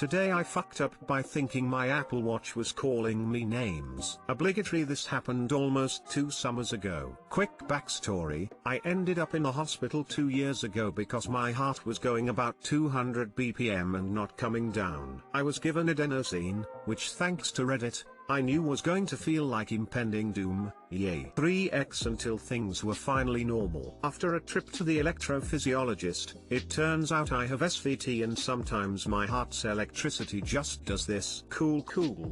Today I fucked up by thinking my Apple Watch was calling me names. Obligatory, this happened almost 2 summers ago. Quick backstory, I ended up in a hospital 2 years ago because my heart was going about 200 BPM and not coming down. I was given adenosine, which thanks to Reddit, I knew was going to feel like impending doom. Yay. 3x until things were finally normal. After a trip to the electrophysiologist, it turns out I have SVT and sometimes my heart's electricity just does this. Cool.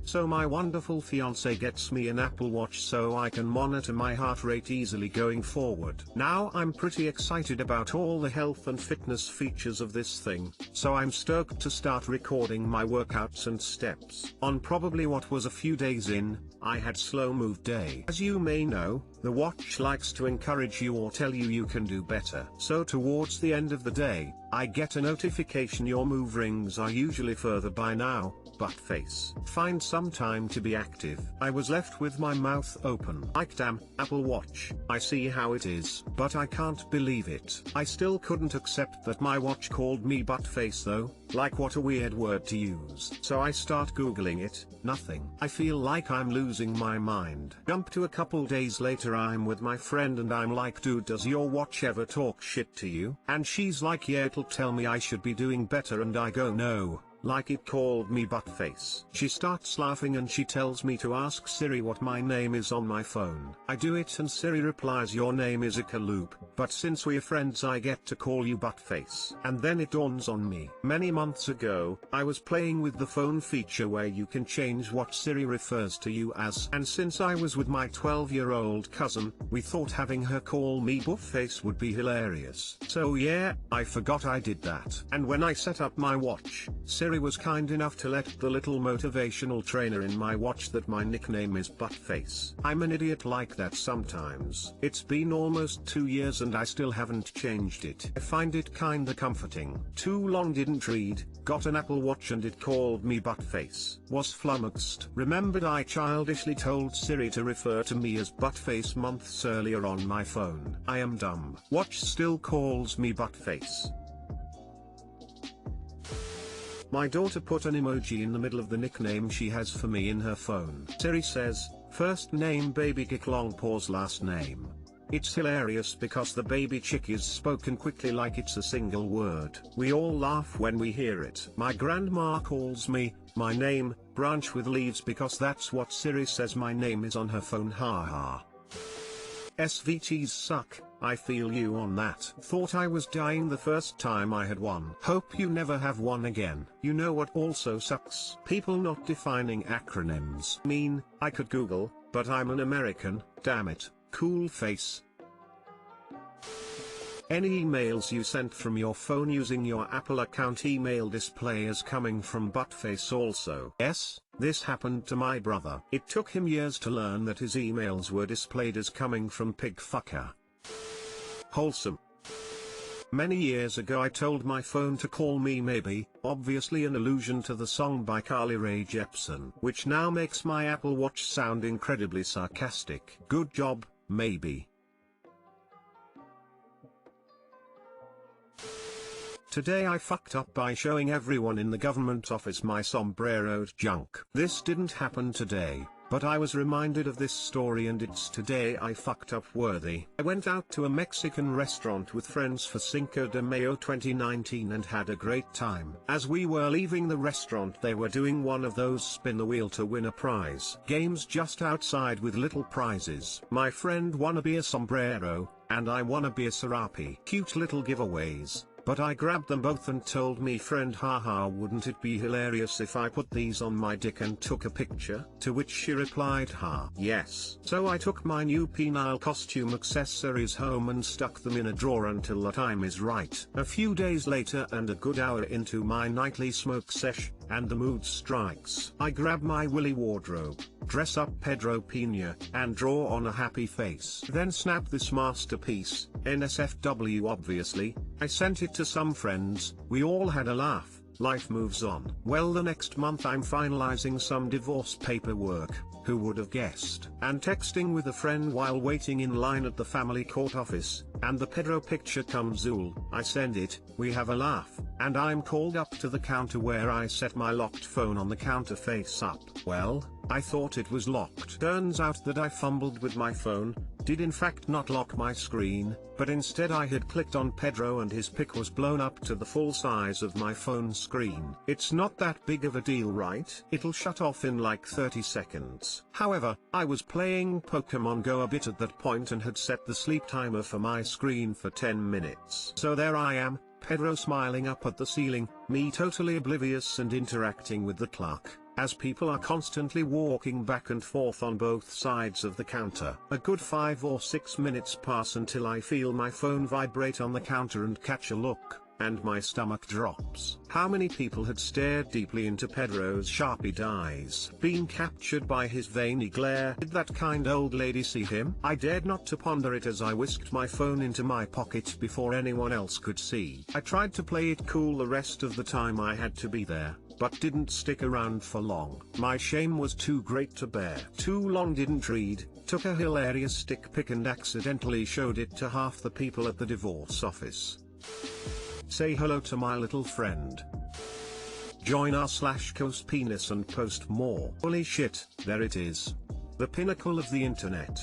So my wonderful fiance gets me an Apple Watch so I can monitor my heart rate easily going forward. Now I'm pretty excited about all the health and fitness features of this thing, so I'm stoked to start recording my workouts and steps. On probably what was a few days in, I had slow move day. As you may know, the watch likes to encourage you or tell you you can do better. So towards the end of the day, I get a notification your move rings are usually further by now, butt face. Find some time to be active. I was left with my mouth open. Like damn, Apple Watch, I see how it is. But I can't believe it. I still couldn't accept that my watch called me butt face though, like what a weird word to use. So I start googling it, nothing. I feel like I'm losing my mind. Jump to a couple days later, I'm with my friend and I'm like, dude, does your watch ever talk shit to you? And she's like, yeah, it'll tell me I should be doing better, and I go, no. Like it called me butt face. She starts laughing and she tells me to ask Siri what my name is on my phone. I do it and Siri replies, your name is Loop, but since we're friends I get to call you butt face. And then it dawns on me. Many months ago, I was playing with the phone feature where you can change what Siri refers to you as. And since I was with my 12-year-old cousin, we thought having her call me butt face would be hilarious. So yeah, I forgot I did that. And when I set up my watch, Siri was kind enough to let the little motivational trainer in my watch that my nickname is Buttface. I'm an idiot like that sometimes. It's been almost 2 years and I still haven't changed it. I find it kinda comforting. Too long didn't read, got an Apple Watch and it called me Buttface. Was flummoxed. Remembered I childishly told Siri to refer to me as Buttface months earlier on my phone. I am dumb. Watch still calls me Buttface. My daughter put an emoji in the middle of the nickname she has for me in her phone. Siri says, first name baby chick long pause last name. It's hilarious because the baby chick is spoken quickly like it's a single word. We all laugh when we hear it. My grandma calls me, my name, branch with leaves because that's what Siri says my name is on her phone, haha. SVTs suck, I feel you on that. Thought I was dying the first time I had one. Hope you never have one again. You know what also sucks? People not defining acronyms. I could Google, but I'm an American, damn it. Cool face. Any emails you sent from your phone using your Apple account email display as coming from Buttface also. Yes, this happened to my brother. It took him years to learn that his emails were displayed as coming from Pigfucker. Wholesome. Many years ago I told my phone to call me maybe, obviously an allusion to the song by Carly Rae Jepsen, which now makes my Apple Watch sound incredibly sarcastic. Good job, maybe. Today I fucked up by showing everyone in the government office my sombrerod junk. This didn't happen today, but I was reminded of this story and it's today I fucked up worthy. I went out to a Mexican restaurant with friends for Cinco de Mayo 2019 and had a great time. As we were leaving the restaurant they were doing one of those spin the wheel to win a prize games just outside with little prizes. My friend won a beer sombrero, and I won a beer serape. Cute little giveaways. But I grabbed them both and told me friend, haha, wouldn't it be hilarious if I put these on my dick and took a picture? To which she replied, ha, yes. So I took my new penile costume accessories home and stuck them in a drawer until the time is right. A few days later and a good hour into my nightly smoke sesh, and the mood strikes. I grab my Willy wardrobe, dress up Pedro Pina, and draw on a happy face. Then snap this masterpiece, NSFW obviously. I sent it to some friends, we all had a laugh, life moves on. Well, the next month I'm finalizing some divorce paperwork. who would have guessed? And texting with a friend while waiting in line at the family court office, and the Pedro picture comes Zool. I send it, we have a laugh, and I'm called up to the counter where I set my locked phone on the counter face up. Well, I thought it was locked. Turns out that I fumbled with my phone, did in fact not lock my screen, but instead I had clicked on Pedro and his pic was blown up to the full size of my phone screen. It's not that big of a deal, right? It'll shut off in like 30 seconds. However, I was playing Pokemon Go a bit at that point and had set the sleep timer for my screen for 10 minutes. So there I am, Pedro smiling up at the ceiling, me totally oblivious and interacting with the clerk, as people are constantly walking back and forth on both sides of the counter. A good 5 or 6 minutes pass until I feel my phone vibrate on the counter and catch a look, and my stomach drops. How many people had stared deeply into Pedro's sharp-eyed eyes, been captured by his veiny glare? Did that kind old lady see him? I dared not to ponder it as I whisked my phone into my pocket before anyone else could see. I tried to play it cool the rest of the time I had to be there, but didn't stick around for long. My shame was too great to bear. Too long didn't read, took a hilarious stick pic and accidentally showed it to half the people at the divorce office. Say hello to my little friend. Join r/coast penis and post more. Holy shit, there it is. The pinnacle of the internet.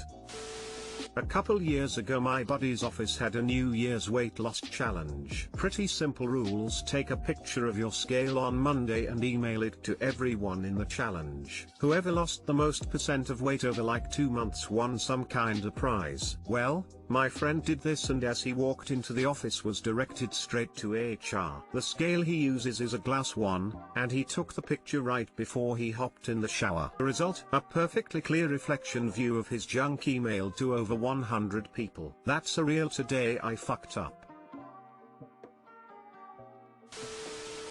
A couple years ago my buddy's office had a New Year's weight loss challenge. Pretty simple rules: take a picture of your scale on Monday and email it to everyone in the challenge. Whoever lost the most % of weight over like 2 months won some kind of prize. Well, my friend did this and as he walked into the office was directed straight to HR. The scale he uses is a glass one, and he took the picture right before he hopped in the shower. The result? A perfectly clear reflection view of his junk emailed to over 100 people. That's a real today I fucked up.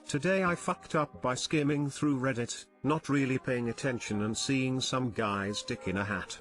Today I fucked up by skimming through Reddit, not really paying attention and seeing some guy's dick in a hat.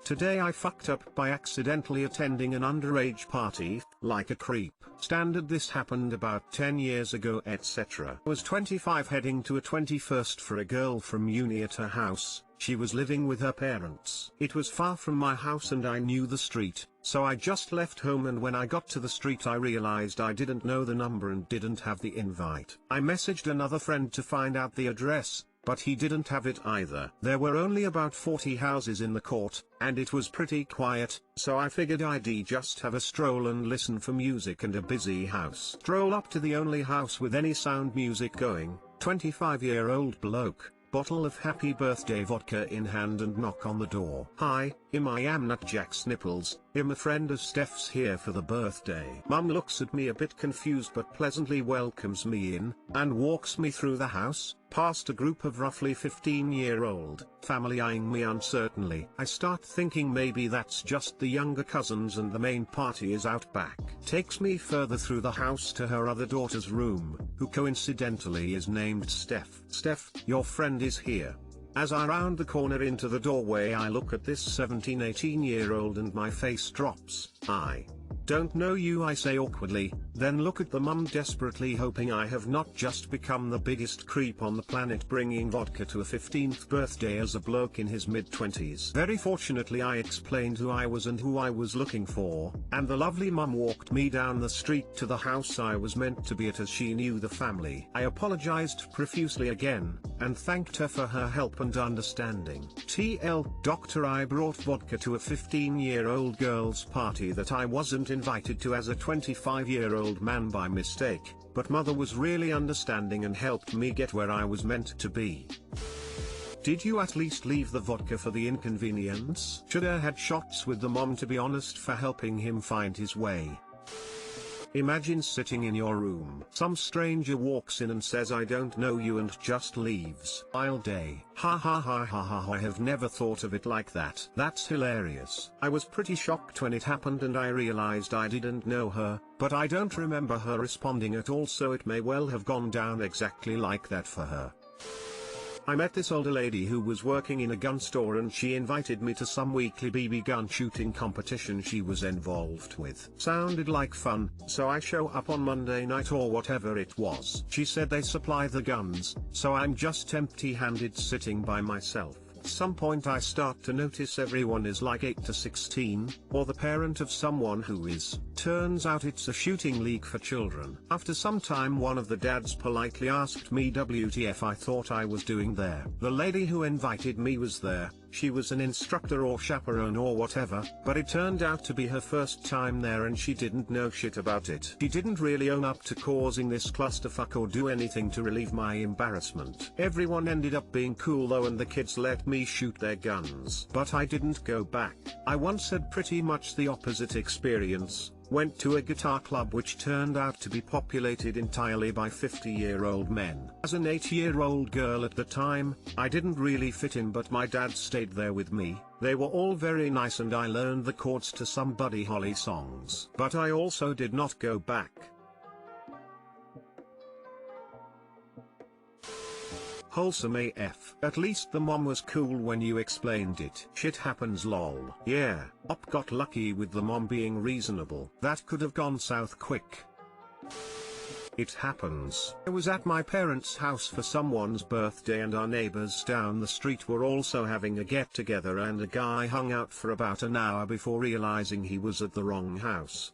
Today I fucked up by accidentally attending an underage party, like a creep. Standard. This happened about 10 years ago etc. I was 25 heading to a 21st for a girl from uni at her house. She was living with her parents. It was far from my house and I knew the street, so I just left home, and when I got to the street I realized I didn't know the number and didn't have the invite. I messaged another friend to find out the address, but he didn't have it either. There were only about 40 houses in the court, and it was pretty quiet, so I figured I'd just have a stroll and listen for music and a busy house. Stroll up to the only house with any sound music going, 25-year-old bloke, bottle of happy birthday vodka in hand, and knock on the door. Hi, I am Nutjack's Nipples, a friend of Steph's here for the birthday. Mum looks at me a bit confused but pleasantly welcomes me in, and walks me through the house, past a group of roughly 15-year-old family eyeing me uncertainly. I start thinking maybe that's just the younger cousins and the main party is out back. Takes me further through the house to her other daughter's room, who coincidentally is named Steph. Steph, your friend is here. As I round the corner into the doorway I look at this 17-18-year-old and my face drops. I don't know you, I say awkwardly, then look at the mum desperately, hoping I have not just become the biggest creep on the planet bringing vodka to a 15th birthday as a bloke in his mid-20s. Very fortunately I explained who I was and who I was looking for, and the lovely mum walked me down the street to the house I was meant to be at as she knew the family. I apologized profusely again, and thanked her for her help and understanding. TL Doctor, I brought vodka to a 15-year-old girl's party that I wasn't invited to as a 25-year-old man by mistake, but mother was really understanding and helped me get where I was meant to be. Did you at least leave the vodka for the inconvenience? Should have had shots with the mom, to be honest, for helping him find his way. Imagine sitting in your room. Some stranger walks in and says I don't know you and just leaves. I'll day. Ha ha ha ha ha, I have never thought of it like that. That's hilarious. I was pretty shocked when it happened and I realized I didn't know her, but I don't remember her responding at all, so it may well have gone down exactly like that for her. I met this older lady who was working in a gun store and she invited me to some weekly BB gun shooting competition she was involved with. Sounded like fun, so I show up on Monday night or whatever it was. She said they supply the guns, so I'm just empty-handed sitting by myself. Some point I start to notice everyone is like 8 to 16, or the parent of someone who is. Turns out it's a shooting league for children. After some time one of the dads politely asked me WTF I thought I was doing there. The lady who invited me was there. She was an instructor or chaperone or whatever, but it turned out to be her first time there and she didn't know shit about it. She didn't really own up to causing this clusterfuck or do anything to relieve my embarrassment. Everyone ended up being cool though and the kids let me shoot their guns. But I didn't go back. I once had pretty much the opposite experience. Went to a guitar club which turned out to be populated entirely by 50-year-old men. As an 8-year-old girl at the time, I didn't really fit in but my dad stayed there with me. They were all very nice and I learned the chords to some Buddy Holly songs. But I also did not go back. Wholesome AF. At least the mom was cool when you explained it. Shit happens lol. Yeah, Op got lucky with the mom being reasonable. That could have gone south quick. It happens. I was at my parents' house for someone's birthday and our neighbors down the street were also having a get-together and a guy hung out for about an hour before realizing he was at the wrong house.